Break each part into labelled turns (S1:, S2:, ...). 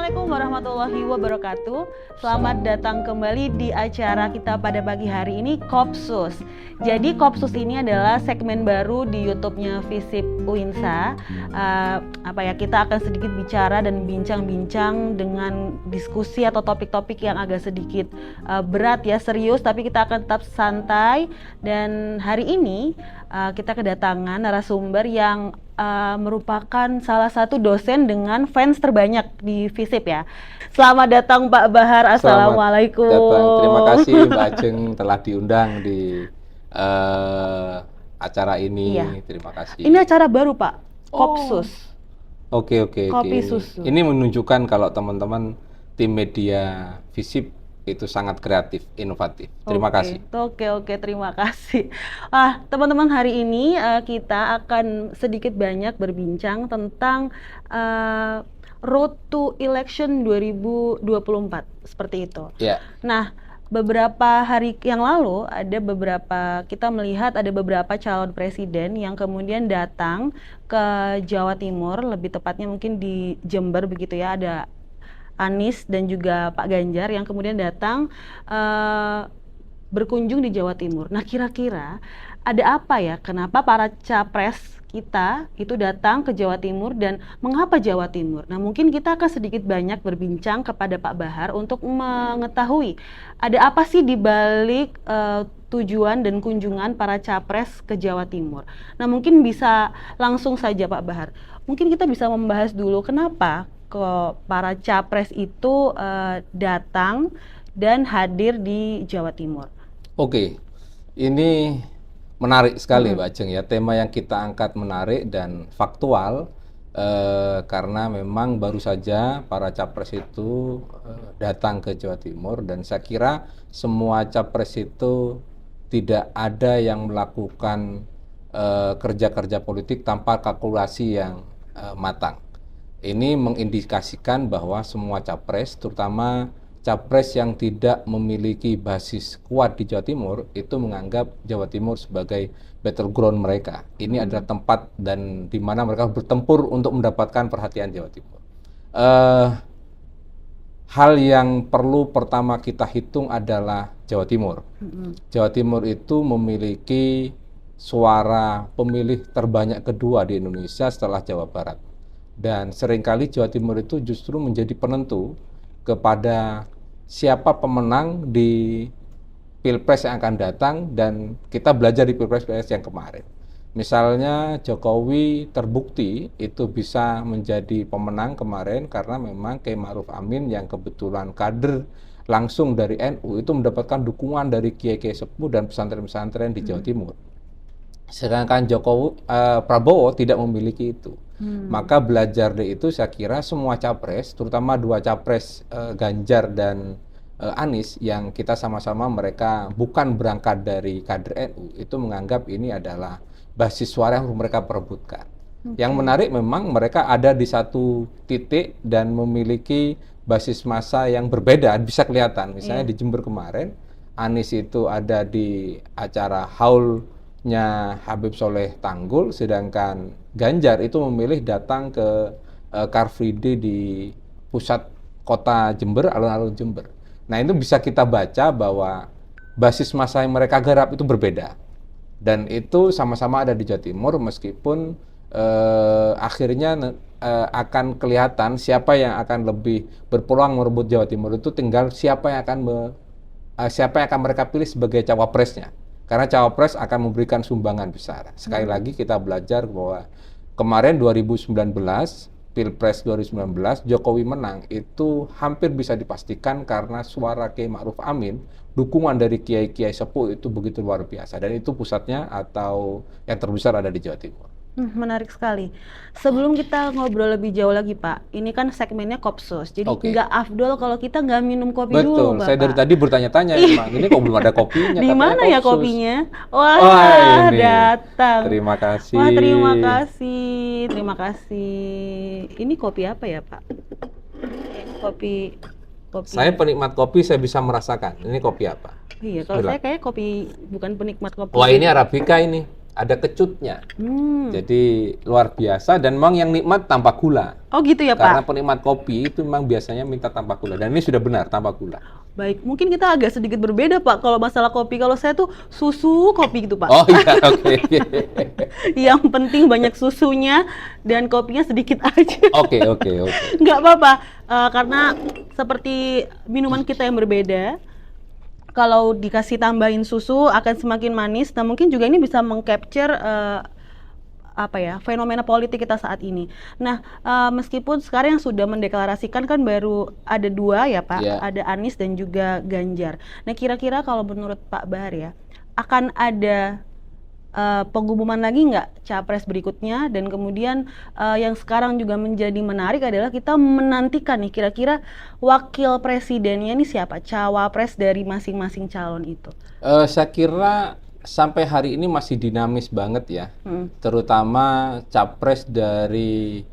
S1: Assalamualaikum warahmatullahi wabarakatuh. Selamat datang kembali di acara kita pada pagi hari ini, Kopsus. Jadi Kopsus ini adalah segmen baru di YouTube-nya Visip Uinsa. Kita akan sedikit bicara dan bincang-bincang dengan diskusi atau topik-topik yang agak sedikit berat ya, serius, tapi kita akan tetap santai. Dan hari ini kita kedatangan narasumber yang merupakan salah satu dosen dengan fans terbanyak di Visip ya. Selamat datang Pak Bahar. Assalamualaikum.
S2: Selamat datang. Terima kasih Mbak Ajeng telah diundang di acara ini. Iya. Terima kasih.
S1: Ini acara baru Pak, Kopsus.
S2: Oke.
S1: Kopi susu.
S2: Ini menunjukkan kalau teman-teman tim media Visip itu sangat kreatif, inovatif. Terima kasih.
S1: Oke, terima kasih. Teman-teman, hari ini kita akan sedikit banyak berbincang tentang road to election 2024, seperti itu.
S2: Yeah.
S1: Nah, beberapa hari yang lalu kita melihat ada beberapa calon presiden yang kemudian datang ke Jawa Timur, lebih tepatnya mungkin di Jember begitu ya, ada Anies dan juga Pak Ganjar yang kemudian datang berkunjung di Jawa Timur. Nah, kira-kira ada apa ya? Kenapa para capres kita itu datang ke Jawa Timur dan mengapa Jawa Timur? Nah, mungkin kita akan sedikit banyak berbincang kepada Pak Bahar untuk mengetahui ada apa sih di balik tujuan dan kunjungan para capres ke Jawa Timur. Nah, mungkin bisa langsung saja Pak Bahar. Mungkin kita bisa membahas dulu kenapa para capres itu datang dan hadir di Jawa Timur.
S2: Oke, ini menarik sekali Mbak Ajeng ya. Tema yang kita angkat menarik dan faktual karena memang baru saja para capres itu datang ke Jawa Timur, dan saya kira semua capres itu tidak ada yang melakukan kerja-kerja politik tanpa kalkulasi yang matang. Ini mengindikasikan bahwa semua capres, terutama capres yang tidak memiliki basis kuat di Jawa Timur, itu menganggap Jawa Timur sebagai battleground mereka. Ini adalah tempat dan di mana mereka bertempur untuk mendapatkan perhatian Jawa Timur. Hal yang perlu pertama kita hitung adalah Jawa Timur. Jawa Timur itu memiliki suara pemilih terbanyak kedua di Indonesia setelah Jawa Barat. Dan seringkali Jawa Timur itu justru menjadi penentu kepada siapa pemenang di Pilpres yang akan datang, dan kita belajar di Pilpres yang kemarin. Misalnya Jokowi terbukti itu bisa menjadi pemenang kemarin karena memang Kiai Ma'ruf Amin yang kebetulan kader langsung dari NU itu mendapatkan dukungan dari kiai-kiai sepuh dan pesantren-pesantren di Jawa Timur. Sedangkan Prabowo tidak memiliki itu. Maka belajar dari itu saya kira semua capres, terutama dua capres Ganjar dan Anies yang kita sama-sama mereka bukan berangkat dari kader NU, itu menganggap ini adalah basis suara yang mereka perebutkan. Yang menarik memang mereka ada di satu titik dan memiliki basis massa yang berbeda, bisa kelihatan. Misalnya di Jember kemarin, Anies itu ada di acara haulnya Habib Soleh Tanggul, sedangkan Ganjar itu memilih datang ke Car Free Day di pusat kota Jember, alun-alun Jember. Nah, itu bisa kita baca bahwa basis massa yang mereka garap itu berbeda. Dan itu sama-sama ada di Jawa Timur, meskipun akhirnya akan kelihatan siapa yang akan lebih berpeluang merebut Jawa Timur, itu tinggal siapa yang akan mereka pilih sebagai cawapresnya. Karena cawapres akan memberikan sumbangan besar. Sekali lagi kita belajar bahwa kemarin 2019, Pilpres 2019, Jokowi menang itu hampir bisa dipastikan karena suara Kiai Ma'ruf Amin, dukungan dari kiai-kiai sepuh itu begitu luar biasa. Dan itu pusatnya atau yang terbesar ada di Jawa Timur.
S1: Menarik sekali. Sebelum kita ngobrol lebih jauh lagi Pak, ini kan segmennya Kopsus, jadi nggak afdol kalau kita nggak minum kopi dulu Bapak.
S2: Betul, saya dari tadi bertanya-tanya emang, ini kok belum ada kopinya.
S1: Di mana ya kopinya? Wah, datang.
S2: Terima kasih.
S1: Wah, terima kasih. Ini kopi apa ya Pak? Kopi.
S2: Saya penikmat kopi, saya bisa merasakan. Ini kopi apa?
S1: Iya, kalau saya kayak kopi bukan penikmat kopi.
S2: Wah, ini Arabica ini. ada kecutnya.
S1: Hmm.
S2: Jadi luar biasa dan memang yang nikmat tanpa gula.
S1: Oh gitu ya
S2: Karena
S1: Pak.
S2: penikmat kopi itu memang biasanya minta tanpa gula dan ini sudah benar tanpa gula.
S1: Baik, mungkin kita agak sedikit berbeda Pak kalau masalah kopi. Kalau saya tuh susu kopi gitu Pak.
S2: Oh iya, oke.
S1: Yang penting banyak susunya dan kopinya sedikit aja.
S2: Oke, oke, oke.
S1: Nggak apa-apa, karena seperti minuman kita yang berbeda, kalau dikasih tambahin susu akan semakin manis. Nah mungkin juga ini bisa mengcapture apa ya, fenomena politik kita saat ini. Nah, meskipun sekarang yang sudah mendeklarasikan kan baru ada 2 ya Pak,
S2: Iya.
S1: ada Anies dan juga Ganjar. Nah kira-kira kalau menurut Pak Bahar ya, akan ada pengumuman lagi nggak capres berikutnya? Dan kemudian yang sekarang juga menjadi menarik adalah kita menantikan nih kira-kira wakil presidennya ini siapa, cawapres dari masing-masing calon itu.
S2: Saya kira sampai hari ini masih dinamis banget ya,
S1: Hmm.
S2: terutama capres dari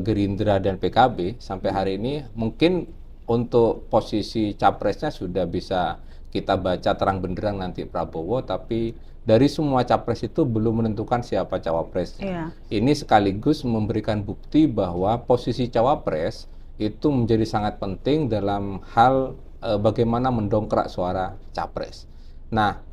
S2: Gerindra dan PKB sampai hari ini mungkin untuk posisi capresnya sudah bisa kita baca terang benderang nanti Prabowo, tapi dari semua capres itu belum menentukan siapa cawapresnya.
S1: Iya.
S2: Ini sekaligus memberikan bukti bahwa posisi cawapres itu menjadi sangat penting dalam hal bagaimana mendongkrak suara capres. Nah,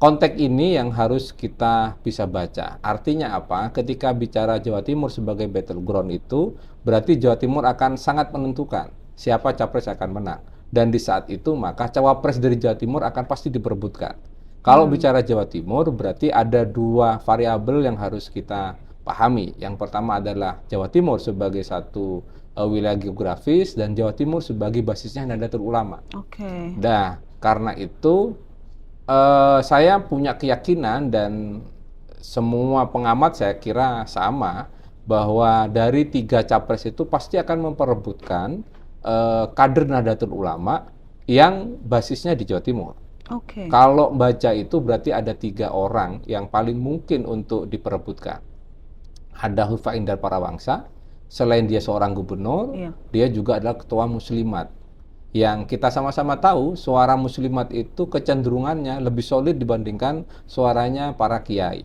S2: konteks ini yang harus kita bisa baca. Artinya apa? Ketika bicara Jawa Timur sebagai battleground itu, berarti Jawa Timur akan sangat menentukan siapa capres yang akan menang. Dan di saat itu maka cawapres dari Jawa Timur akan pasti diperebutkan. Kalau bicara Jawa Timur, berarti ada 2 variabel yang harus kita pahami. Yang pertama adalah Jawa Timur sebagai satu wilayah geografis dan Jawa Timur sebagai basisnya Nahdlatul Ulama.
S1: Oke.
S2: Nah, karena itu saya punya keyakinan dan semua pengamat saya kira sama bahwa dari 3 capres itu pasti akan memperebutkan kader Nahdlatul Ulama yang basisnya di Jawa Timur.
S1: Oke.
S2: Kalau baca itu berarti ada 3 orang yang paling mungkin untuk diperebutkan. Ada Hovifah Indar Parawangsa, selain dia seorang gubernur,
S1: Iya.
S2: dia juga adalah ketua muslimat. Yang kita sama-sama tahu suara muslimat itu kecenderungannya lebih solid dibandingkan suaranya para kiai.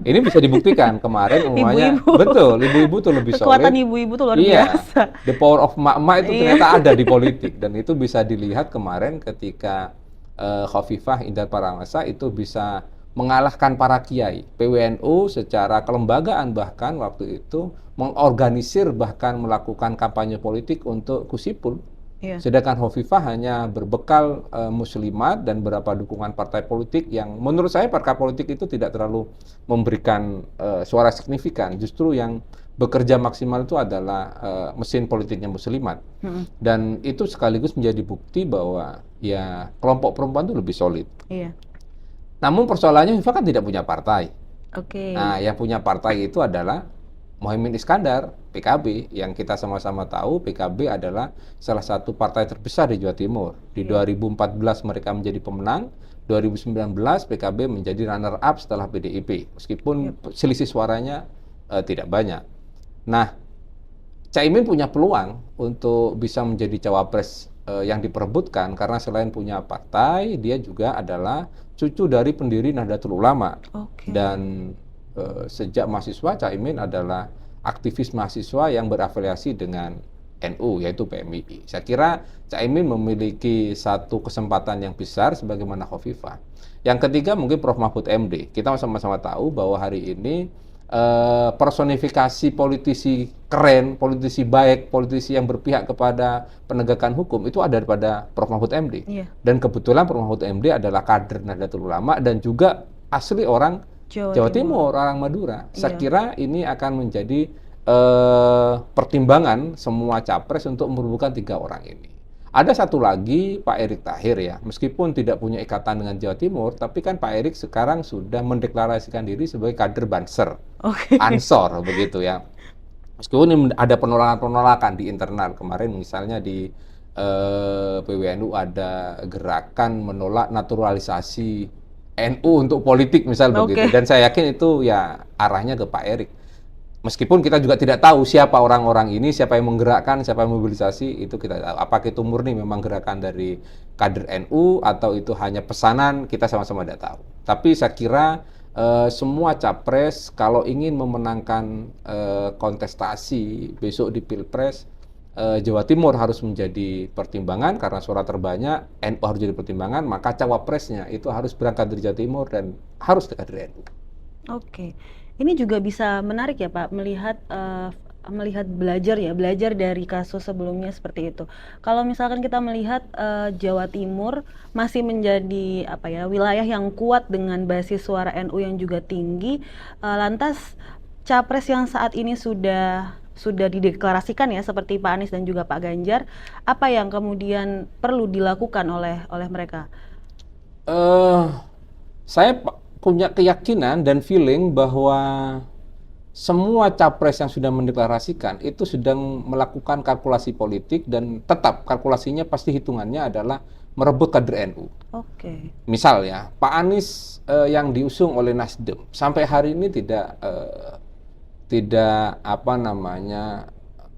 S2: Ini bisa dibuktikan kemarin umumnya.
S1: Ibu-ibu.
S2: Betul, ibu-ibu tuh lebih solid.
S1: Kekuatan ibu-ibu tuh luar
S2: Iya,
S1: biasa.
S2: the power of mak-mak itu
S1: Iya.
S2: ternyata ada di politik dan itu bisa dilihat kemarin ketika Hovifah Indar Parawangsa itu bisa mengalahkan para kiai. PWNU secara kelembagaan bahkan waktu itu mengorganisir bahkan melakukan kampanye politik untuk Kusipul.
S1: Iya.
S2: Sedangkan Hovifah hanya berbekal muslimat dan beberapa dukungan partai politik yang menurut saya partai politik itu tidak terlalu memberikan suara signifikan. Justru yang bekerja maksimal itu adalah mesin politiknya muslimat. Dan itu sekaligus menjadi bukti bahwa ya kelompok perempuan itu lebih solid.
S1: Iya.
S2: Namun persoalannya Hovifah kan tidak punya partai.
S1: Oke.
S2: Nah, yang punya partai itu adalah Muhaimin Iskandar, PKB, yang kita sama-sama tahu PKB adalah salah satu partai terbesar di Jawa Timur. Di 2014 mereka menjadi pemenang, 2019 PKB menjadi runner up setelah PDIP, meskipun selisih suaranya tidak banyak. Nah, Caimin punya peluang untuk bisa menjadi cawapres yang diperebutkan karena selain punya partai, dia juga adalah cucu dari pendiri Nahdlatul Ulama.
S1: Oke.
S2: Dan sejak mahasiswa, Caimin adalah aktivis mahasiswa yang berafiliasi dengan NU, yaitu PMII. Saya kira Caimin memiliki satu kesempatan yang besar sebagaimana Hovifah. Yang ketiga mungkin Prof. Mahfud MD. Kita sama-sama tahu bahwa hari ini personifikasi politisi keren, politisi baik, politisi yang berpihak kepada penegakan hukum itu ada daripada Prof. Mahfud MD.
S1: Iya.
S2: Dan kebetulan Prof. Mahfud MD adalah kader Nahdlatul Ulama dan juga asli orang Jawa Timur, orang Madura. Saya kira ini akan menjadi pertimbangan semua capres untuk merubuhkan 3 orang ini. Ada satu lagi Pak Erick Thohir ya, meskipun tidak punya ikatan dengan Jawa Timur, tapi kan Pak Erick sekarang sudah mendeklarasikan diri sebagai kader Banser,
S1: Oke.
S2: Ansor begitu ya. Meskipun ada penolakan-penolakan di internal kemarin, misalnya di PWNU ada gerakan menolak naturalisasi NU untuk politik misal begitu, dan saya yakin itu ya arahnya ke Pak Erick. Meskipun kita juga tidak tahu siapa orang-orang ini, siapa yang menggerakkan, siapa yang mobilisasi, itu kita tahu. Apakah itu murni memang gerakan dari kader NU atau itu hanya pesanan, kita sama-sama tidak tahu. Tapi saya kira semua capres kalau ingin memenangkan kontestasi besok di Pilpres, Jawa Timur harus menjadi pertimbangan karena suara terbanyak, NU harus jadi pertimbangan, maka cawapresnya itu harus berangkat dari Jawa Timur dan harus dekat dari NU.
S1: Oke, ini juga bisa menarik ya Pak, melihat belajar dari kasus sebelumnya seperti itu. Kalau misalkan kita melihat Jawa Timur masih menjadi wilayah yang kuat dengan basis suara NU yang juga tinggi, lantas capres yang saat ini sudah dideklarasikan ya seperti Pak Anies dan juga Pak Ganjar, apa yang kemudian perlu dilakukan oleh mereka?
S2: Saya punya keyakinan dan feeling bahwa semua capres yang sudah mendeklarasikan itu sedang melakukan kalkulasi politik dan tetap kalkulasinya pasti hitungannya adalah merebut kader NU.
S1: Oke.
S2: Misal ya, Pak Anies yang diusung oleh Nasdem sampai hari ini tidak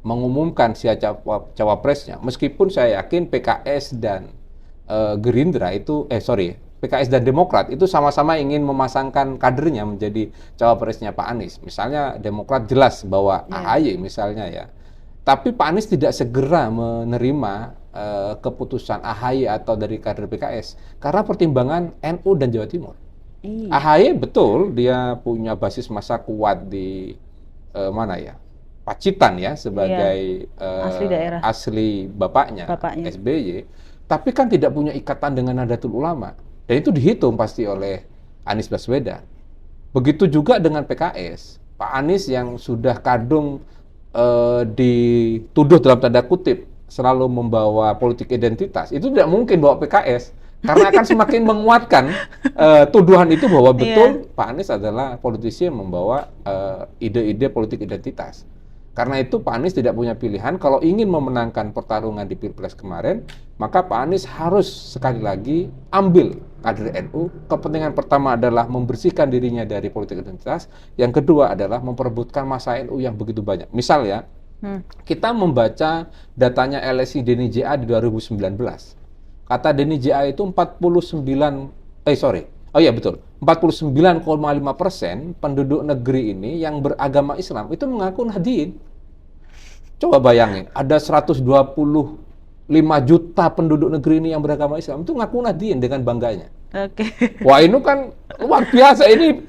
S2: mengumumkan siapa cawapresnya. Meskipun saya yakin PKS dan Gerindra itu PKS dan Demokrat itu sama-sama ingin memasangkan kadernya menjadi cawapresnya Pak Anies. Misalnya Demokrat jelas bahwa AHY misalnya ya. Tapi Pak Anies tidak segera menerima keputusan AHY atau dari kader PKS karena pertimbangan NU dan Jawa Timur. AHY betul dia punya basis massa kuat di Pacitan ya sebagai asli bapaknya SBY. Tapi kan tidak punya ikatan dengan Nahdlatul Ulama. Dan itu dihitung pasti oleh Anies Baswedan. Begitu juga dengan PKS. Pak Anies yang sudah kadung dituduh dalam tanda kutip selalu membawa politik identitas, itu tidak mungkin bawa PKS. Karena akan semakin menguatkan tuduhan itu bahwa betul Pak Anies adalah politisi yang membawa ide-ide politik identitas. Karena itu Pak Anies tidak punya pilihan, kalau ingin memenangkan pertarungan di Pilpres kemarin, maka Pak Anies harus sekali lagi ambil kader NU. Kepentingan pertama adalah membersihkan dirinya dari politik identitas, yang kedua adalah memperebutkan massa NU yang begitu banyak. Misal ya, kita membaca datanya LSI Denny JA di 2019. Kata Denny JA itu 49,5% penduduk negeri ini yang beragama Islam itu mengaku Nahdliyin. Coba bayangin, ada 125 juta penduduk negeri ini yang beragama Islam itu ngaku Nahdliyin dengan bangganya.
S1: Oke.
S2: Wah, ini kan luar biasa, ini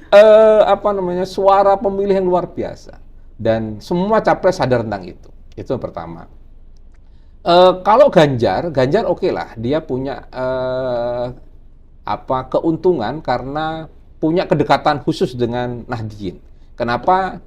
S2: suara pemilih yang luar biasa. Dan semua capres sadar tentang itu. Itu yang pertama. Kalau Ganjar oke lah, dia punya keuntungan karena punya kedekatan khusus dengan Nahdliyin. Kenapa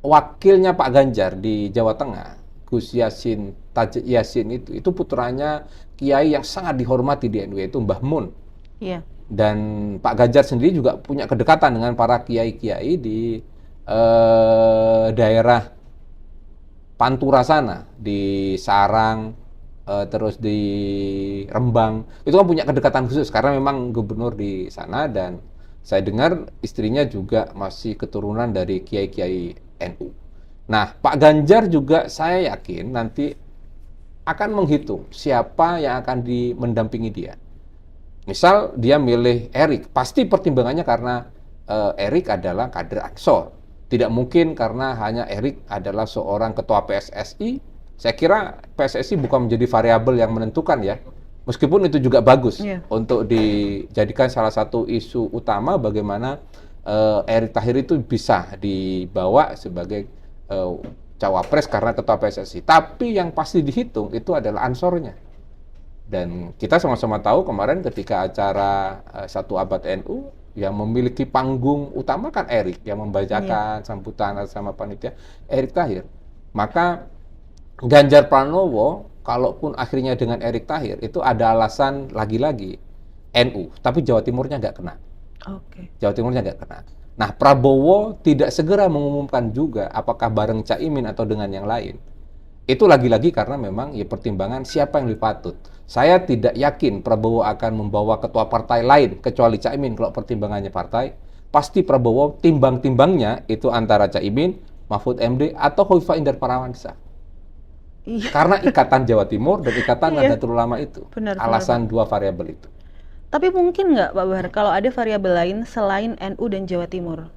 S2: wakilnya Pak Ganjar di Jawa Tengah, Gus Yassin Tajik Yassin itu putranya kiai yang sangat dihormati di NU, yaitu Mbah Mun.
S1: Iya.
S2: Dan Pak Ganjar sendiri juga punya kedekatan dengan para kiai-kiai di daerah Pantura sana, di Sarang, terus di Rembang. Itu kan punya kedekatan khusus karena memang gubernur di sana, dan saya dengar istrinya juga masih keturunan dari kiai-kiai NU. Nah, Pak Ganjar juga saya yakin nanti akan menghitung siapa yang akan mendampingi dia. Misal dia milih Erik, pasti pertimbangannya karena Erik adalah kader Ansor. Tidak mungkin karena hanya Erik adalah seorang ketua PSSI. Saya kira PSSI bukan menjadi variabel yang menentukan ya. Meskipun itu juga bagus untuk dijadikan salah satu isu utama bagaimana Erick Thohir itu bisa dibawa sebagai cawapres karena ketua PSSI. Tapi yang pasti dihitung itu adalah ansornya. Dan kita sama-sama tahu kemarin ketika acara 1 Abad NU yang memiliki panggung utama kan Erick yang membacakan sambutan sama panitia, Erick Thohir. Maka Ganjar Pranowo kalaupun akhirnya dengan Erick Thohir itu ada alasan lagi-lagi NU, tapi Jawa Timurnya nggak kena. Jawa Timurnya nggak kena. Nah, Prabowo tidak segera mengumumkan juga apakah bareng Caimin atau dengan yang lain. Itu lagi-lagi karena memang pertimbangan siapa yang lebih patut. Saya tidak yakin Prabowo akan membawa ketua partai lain kecuali Caimin. Kalau pertimbangannya partai, pasti Prabowo timbang-timbangnya itu antara Caimin, Mahfud MD atau Khoifah Indar Parawansa. Karena ikatan Jawa Timur dan ikatan Nahdlatul Ulama itu. Alasan dua variabel itu.
S1: Tapi mungkin nggak Pak Bahar kalau ada variabel lain selain NU dan Jawa Timur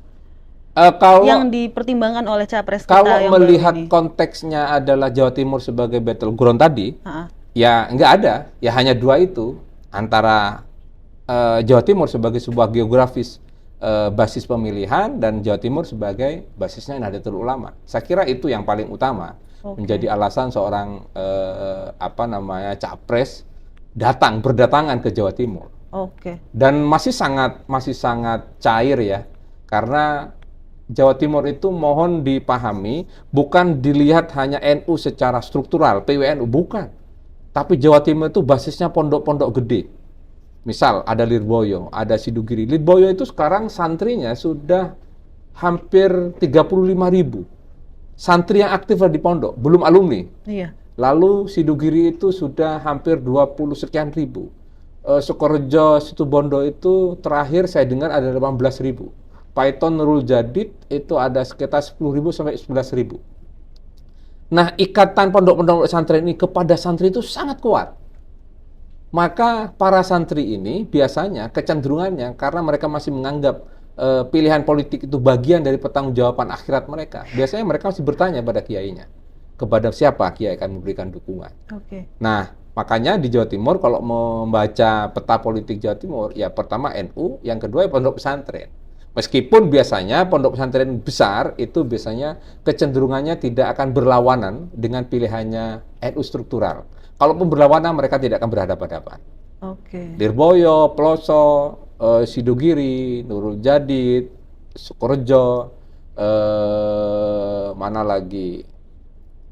S2: Kalau
S1: yang dipertimbangkan oleh capres kita
S2: kalau
S1: yang
S2: melihat
S1: baru ini?
S2: konteksnya adalah Jawa Timur sebagai battleground tadi,
S1: Ha-ha.
S2: ya nggak ada, ya hanya dua itu antara Jawa Timur sebagai sebuah geografis basis pemilihan dan Jawa Timur sebagai basisnya Nahdlatul Ulama. Saya kira itu yang paling utama menjadi alasan seorang capres berdatangan ke Jawa Timur.
S1: Oke.
S2: Dan masih sangat cair ya, karena Jawa Timur itu mohon dipahami bukan dilihat hanya NU secara struktural, PWNU bukan. Tapi Jawa Timur itu basisnya pondok-pondok gede. Misal ada Lirboyo, ada Sidugiri. Lirboyo itu sekarang santrinya sudah hampir 35.000. Santri yang aktif di pondok, belum alumni.
S1: Iya.
S2: Lalu Sidugiri itu sudah hampir 20 sekian ribu. Sukorejo, Situbondo itu terakhir saya dengar ada 18.000. Paiton Nurul Jadid itu ada sekitar 10.000 sampai 11.000. Nah, ikatan pondok-pondok santri ini kepada santri itu sangat kuat. Maka para santri ini biasanya kecenderungannya karena mereka masih menganggap pilihan politik itu bagian dari pertanggungjawaban akhirat mereka. Biasanya mereka masih bertanya pada kiainya, kepada siapa kiai akan memberikan dukungan.
S1: Oke.
S2: Nah, makanya di Jawa Timur kalau membaca peta politik Jawa Timur, ya pertama NU, yang kedua ya pondok pesantren. Meskipun biasanya pondok pesantren besar itu biasanya kecenderungannya tidak akan berlawanan dengan pilihannya NU struktural. Kalaupun berlawanan, mereka tidak akan berhadapan-hadapan.
S1: Oke.
S2: Lirboyo, Ploso, Sidogiri, Nurul Jadid, Sukorejo, mana lagi?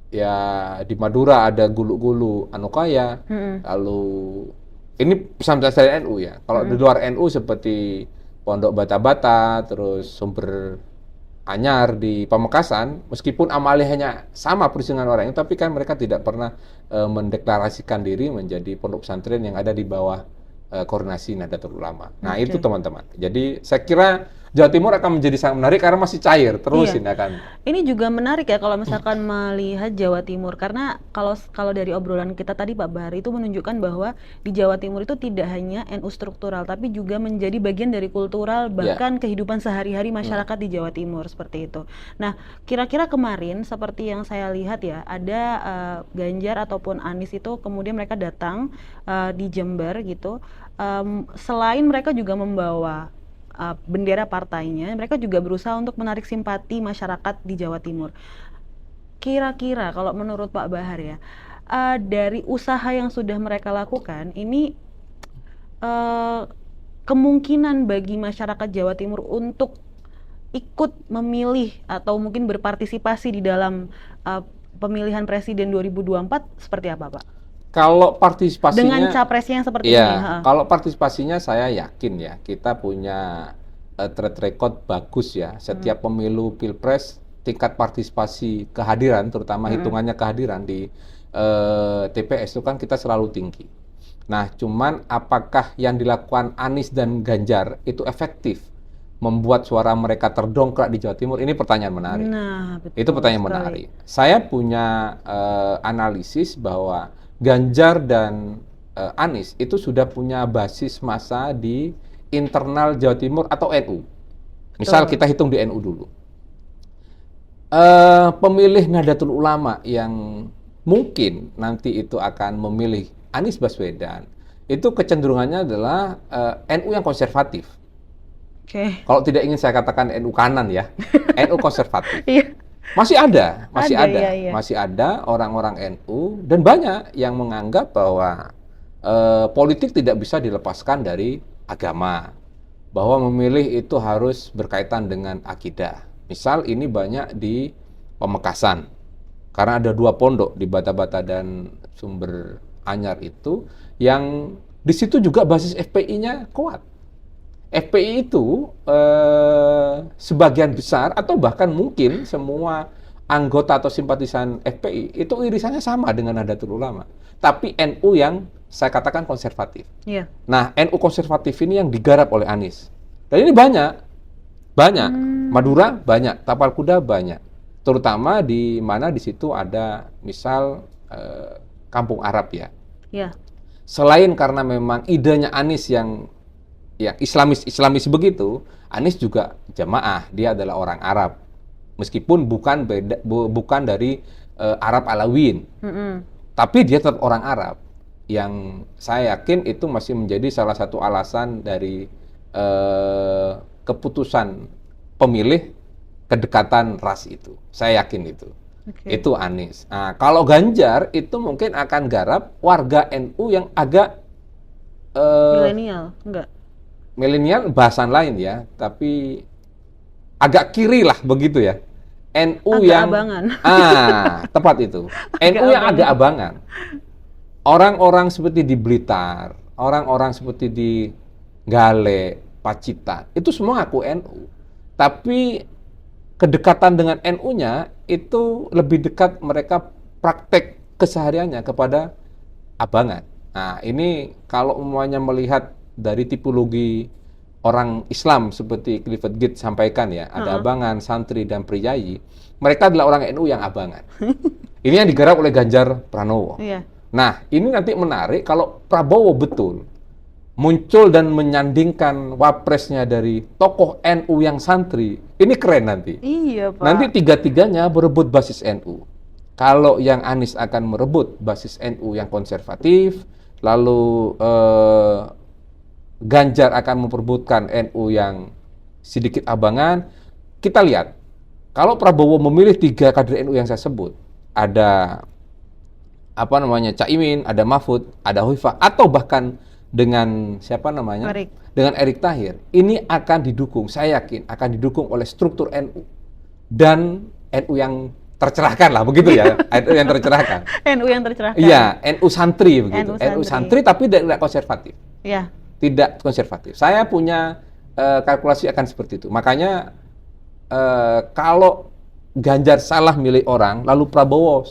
S2: Ya di Madura ada Gulu-Gulu, Anukaya. Lalu ini pesantren NU ya. Kalau di luar NU seperti Pondok Bata-Bata, terus Sumber Anyar di Pamekasan, meskipun amaliyahnya sama persis dengan orang itu, tapi kan mereka tidak pernah mendeklarasikan diri menjadi pondok pesantren yang ada di bawah koordinasi Nahdlatul Ulama. Nah, itu teman-teman. Jadi saya kira Jawa Timur akan menjadi sangat menarik karena masih cair terus ini akan.
S1: Ini juga menarik ya kalau misalkan melihat Jawa Timur, karena kalau dari obrolan kita tadi Pak Bahari itu menunjukkan bahwa di Jawa Timur itu tidak hanya NU struktural tapi juga menjadi bagian dari kultural bahkan kehidupan sehari-hari masyarakat di Jawa Timur seperti itu. Nah, kira-kira kemarin seperti yang saya lihat ya, ada Ganjar ataupun Anies itu kemudian mereka datang di Jember gitu. Selain mereka juga membawa bendera partainya, mereka juga berusaha untuk menarik simpati masyarakat di Jawa Timur. Kira-kira kalau menurut Pak Bahar ya, dari usaha yang sudah mereka lakukan, ini kemungkinan bagi masyarakat Jawa Timur untuk ikut memilih atau mungkin berpartisipasi di dalam pemilihan presiden 2024 seperti apa Pak?
S2: Kalau partisipasinya
S1: dengan capresnya yang seperti ini.
S2: Kalau partisipasinya saya yakin ya kita punya track record bagus ya. Setiap pemilu pilpres tingkat partisipasi kehadiran, terutama hitungannya kehadiran di TPS itu kan kita selalu tinggi. Nah, cuman apakah yang dilakukan Anies dan Ganjar itu efektif membuat suara mereka terdongkrak di Jawa Timur? Ini pertanyaan menarik.
S1: Nah, betul
S2: itu pertanyaan
S1: sekali.
S2: menarik. Saya punya analisis bahwa Ganjar dan Anies itu sudah punya basis massa di internal Jawa Timur atau NU. Misal kita hitung di NU dulu. Pemilih Nahdlatul Ulama yang mungkin nanti itu akan memilih Anies Baswedan, itu kecenderungannya adalah NU yang konservatif. Kalau tidak ingin saya katakan NU kanan ya, NU konservatif. Masih ada, masih ada orang-orang NU dan banyak yang menganggap bahwa politik tidak bisa dilepaskan dari agama, bahwa memilih itu harus berkaitan dengan akidah. Misal ini banyak di Pamekasan, karena ada 2 pondok di Bata-Bata dan Sumber Anyar itu, yang di situ juga basis FPI-nya kuat. FPI itu sebagian besar atau bahkan mungkin semua anggota atau simpatisan FPI itu irisannya sama dengan Nahdlatul Ulama. Tapi NU yang saya katakan konservatif. Nah, NU konservatif ini yang digarap oleh Anies. Dan ini banyak. Madura banyak, Tapal Kuda banyak. Terutama di mana di situ ada misal Kampung Arab ya. selain karena memang idenya Anies yang Islamis begitu, Anies juga jamaah, dia adalah orang Arab. Meskipun bukan dari Arab Alawiyyin. Tapi dia tetap orang Arab. Yang saya yakin itu masih menjadi salah satu alasan dari keputusan pemilih kedekatan ras itu. Saya yakin itu. Itu Anies. Nah, kalau Ganjar itu mungkin akan garap warga NU yang agak
S1: milenial, enggak?
S2: Milenial bahasan lain ya, tapi agak kiri lah begitu ya. NU
S1: agak
S2: yang
S1: abangan.
S2: Tepat itu. NU yang agak abangan. Orang-orang seperti di Blitar, orang-orang seperti di Gale, Pacitan, itu semua ngaku NU. Tapi kedekatan dengan NU-nya itu lebih dekat, mereka praktek kesehariannya kepada abangan. Nah, ini kalau umpamanya melihat dari tipologi orang Islam seperti Clifford Geertz sampaikan ya, ada abangan, santri, dan priyayi, mereka adalah orang NU yang abangan. Ini yang digarap oleh Ganjar Pranowo. Nah, ini nanti menarik kalau Prabowo betul muncul dan menyandingkan wapresnya dari tokoh NU yang santri, ini keren nanti.
S1: Iya, Pak.
S2: Nanti tiga-tiganya berebut basis NU. Kalau yang Anies akan merebut basis NU yang konservatif, lalu Ganjar akan memperebutkan NU yang sedikit abangan. Kita lihat, kalau Prabowo memilih 3 kader NU yang saya sebut, ada Caimin, ada Mahfud, ada Hoifah, atau bahkan dengan dengan Erick Thohir, ini akan didukung, saya yakin akan didukung oleh struktur NU dan NU yang tercerahkan lah, begitu ya. NU yang tercerahkan.
S1: NU yang tercerahkan.
S2: Iya, NU santri begitu. NU santri tapi tidak konservatif.
S1: Iya.
S2: Tidak konservatif. Saya punya kalkulasi akan seperti itu. Makanya kalau Ganjar salah milih orang, lalu Prabowo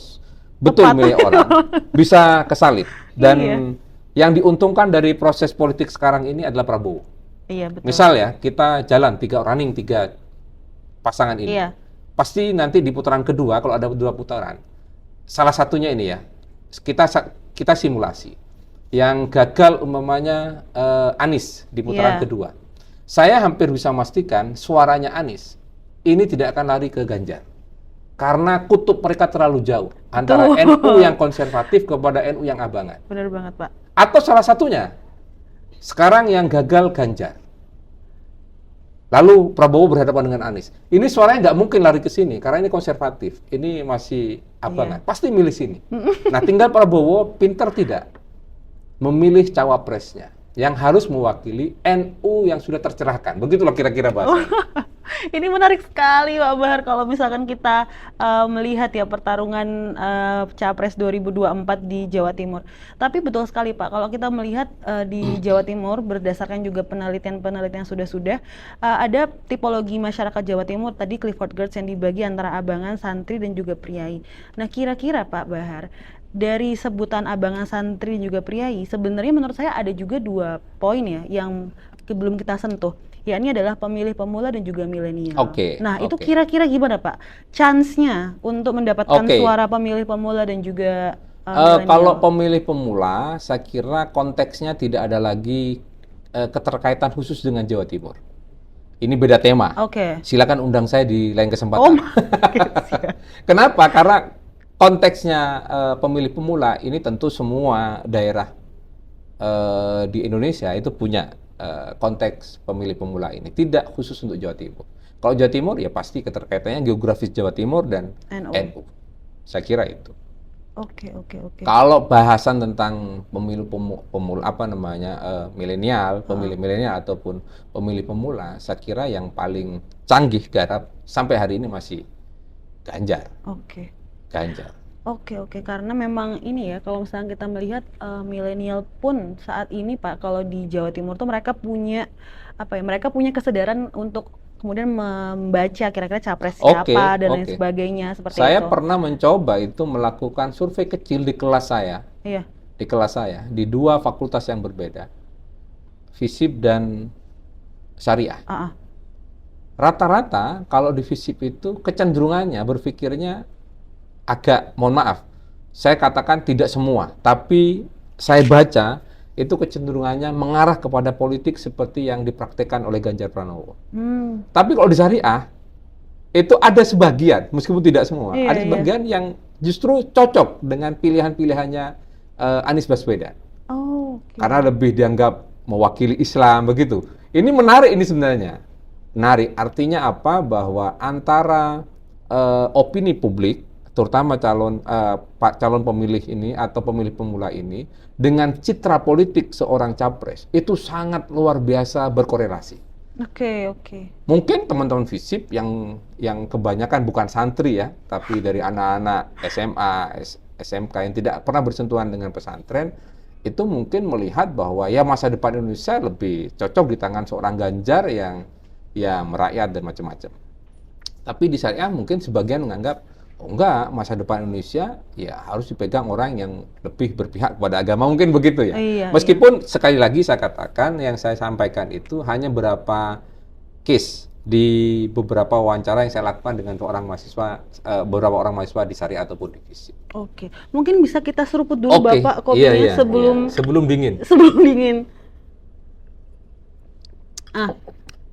S2: betul milih orang, bisa kesalip. Dan yang diuntungkan dari proses politik sekarang ini adalah Prabowo.
S1: Iya, betul.
S2: Misal ya, kita jalan 3 pasangan ini.
S1: Iya.
S2: Pasti nanti di putaran kedua, kalau ada 2 putaran, salah satunya ini ya, kita simulasi. Yang gagal umpamanya Anies di putaran kedua. Saya hampir bisa memastikan suaranya Anies ini tidak akan lari ke Ganjar. Karena kutub mereka terlalu jauh antara NU yang konservatif kepada NU yang abangan.
S1: Benar banget, Pak.
S2: Atau salah satunya, sekarang yang gagal Ganjar. Lalu Prabowo berhadapan dengan Anies. Ini suaranya nggak mungkin lari ke sini, karena ini konservatif. Ini masih abangan. Pasti milih sini. Nah, tinggal Prabowo pinter tidak memilih cawapresnya yang harus mewakili NU yang sudah tercerahkan. Begitulah kira-kira bahasa.
S1: Ini menarik sekali, Pak Bahar, kalau misalkan kita melihat ya pertarungan Capres 2024 di Jawa Timur. Tapi betul sekali, Pak, kalau kita melihat di Jawa Timur berdasarkan juga penelitian-penelitian sudah ada tipologi masyarakat Jawa Timur tadi Clifford Geertz yang dibagi antara abangan, santri, dan juga priyayi. Nah, kira-kira Pak Bahar, dari sebutan abangan, santri, dan juga priyayi, sebenarnya menurut saya ada juga 2 poin ya yang belum kita sentuh. Ya, ini adalah pemilih pemula dan juga milenial. Nah, itu kira-kira gimana, Pak? Chance-nya untuk mendapatkan suara pemilih pemula dan juga milenial?
S2: Kalau pemilih pemula, saya kira konteksnya tidak ada lagi keterkaitan khusus dengan Jawa Timur. Ini beda tema. Silakan undang saya di lain kesempatan. Kenapa? Karena konteksnya pemilih pemula ini tentu semua daerah di Indonesia itu punya konteks pemilih pemula ini, tidak khusus untuk Jawa Timur. Kalau Jawa Timur ya pasti keterkaitannya geografis Jawa Timur dan NU. Saya kira itu. Kalau bahasan tentang pemilu pemula milenial, pemilih milenial ataupun pemilih pemula, saya kira yang paling canggih garap sampai hari ini masih Ganjar. Ganjar.
S1: Karena memang ini ya, kalau misalnya kita melihat milenial pun saat ini, Pak, kalau di Jawa Timur tuh mereka punya mereka punya kesadaran untuk kemudian membaca kira-kira capres siapa dan lain sebagainya seperti itu.
S2: Saya pernah mencoba itu melakukan survei kecil di kelas saya. Di kelas saya, di 2 fakultas yang berbeda. FISIP dan Syariah. Rata-rata kalau di FISIP itu kecenderungannya berpikirnya agak, mohon maaf, saya katakan tidak semua, tapi saya baca itu kecenderungannya mengarah kepada politik seperti yang dipraktekkan oleh Ganjar Pranowo. Tapi kalau di Syariah, itu ada sebagian, meskipun tidak semua,
S1: Iya,
S2: ada sebagian yang justru cocok dengan pilihan-pilihannya Anies Baswedan.
S1: Oh, oke.
S2: Karena lebih dianggap mewakili Islam, begitu. Ini menarik ini sebenarnya. Menarik, artinya apa? Bahwa antara opini publik, terutama calon pemilih ini atau pemilih pemula ini, dengan citra politik seorang capres, itu sangat luar biasa berkorelasi.
S1: Oke.
S2: Mungkin teman-teman FISIP yang kebanyakan bukan santri ya, tapi dari anak-anak SMA, SMK yang tidak pernah bersentuhan dengan pesantren, itu mungkin melihat bahwa ya masa depan Indonesia lebih cocok di tangan seorang Ganjar yang ya merakyat dan macam-macam. Tapi di Syariah mungkin sebagian menganggap, oh enggak, masa depan Indonesia ya harus dipegang orang yang lebih berpihak kepada agama, mungkin begitu ya.
S1: Iya,
S2: Meskipun sekali lagi saya katakan, yang saya sampaikan itu hanya beberapa case di beberapa wawancara yang saya lakukan dengan beberapa orang mahasiswa di Syariah ataupun di FISIP.
S1: Oke. Mungkin bisa kita seruput dulu Bapak kopinya
S2: sebelum dingin.
S1: sebelum dingin.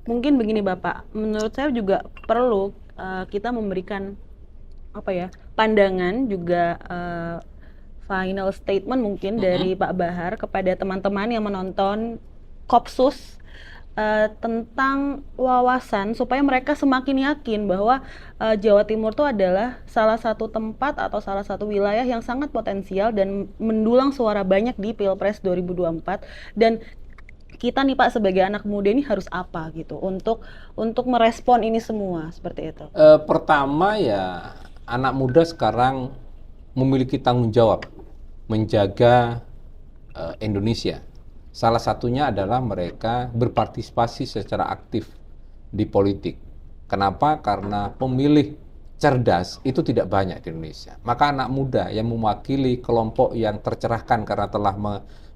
S1: Mungkin begini Bapak, menurut saya juga perlu kita memberikan pandangan juga final statement mungkin dari Pak Bahar kepada teman-teman yang menonton Kopsus tentang wawasan supaya mereka semakin yakin bahwa Jawa Timur itu adalah salah satu tempat atau salah satu wilayah yang sangat potensial dan mendulang suara banyak di Pilpres 2024, dan kita nih Pak sebagai anak muda ini harus apa gitu untuk merespon ini semua seperti itu.
S2: Pertama ya, anak muda sekarang memiliki tanggung jawab menjaga Indonesia. Salah satunya adalah mereka berpartisipasi secara aktif di politik. Kenapa? Karena pemilih cerdas itu tidak banyak di Indonesia. Maka anak muda yang mewakili kelompok yang tercerahkan karena telah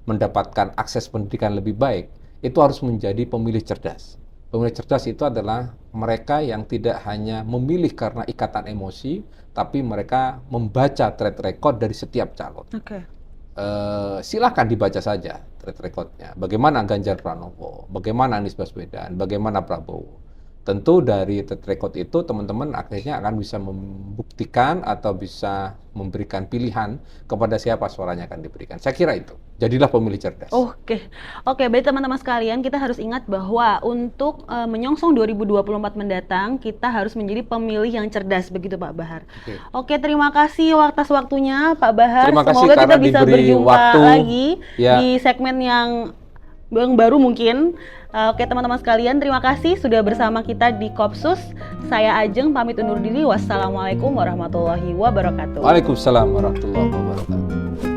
S2: mendapatkan akses pendidikan lebih baik, itu harus menjadi pemilih cerdas. Pemilih cerdas itu adalah mereka yang tidak hanya memilih karena ikatan emosi, tapi mereka membaca track record dari setiap calon. Silahkan dibaca saja track recordnya. Bagaimana Ganjar Pranowo, bagaimana Anies Baswedan, bagaimana Prabowo. Tentu dari track record itu teman-teman akhirnya akan bisa membuktikan atau bisa memberikan pilihan kepada siapa suaranya akan diberikan. Saya kira itu. Jadilah pemilih cerdas.
S1: Oke, baik teman-teman sekalian, kita harus ingat bahwa untuk menyongsong 2024 mendatang, kita harus menjadi pemilih yang cerdas, begitu Pak Bahar. Oke, terima kasih atas waktunya Pak Bahar. Semoga kita bisa berjumpa lagi di segmen yang baru mungkin. Oke teman-teman sekalian, terima kasih sudah bersama kita di Kopsus. Saya Ajeng pamit undur diri. Wassalamualaikum warahmatullahi wabarakatuh.
S2: Waalaikumsalam warahmatullahi wabarakatuh.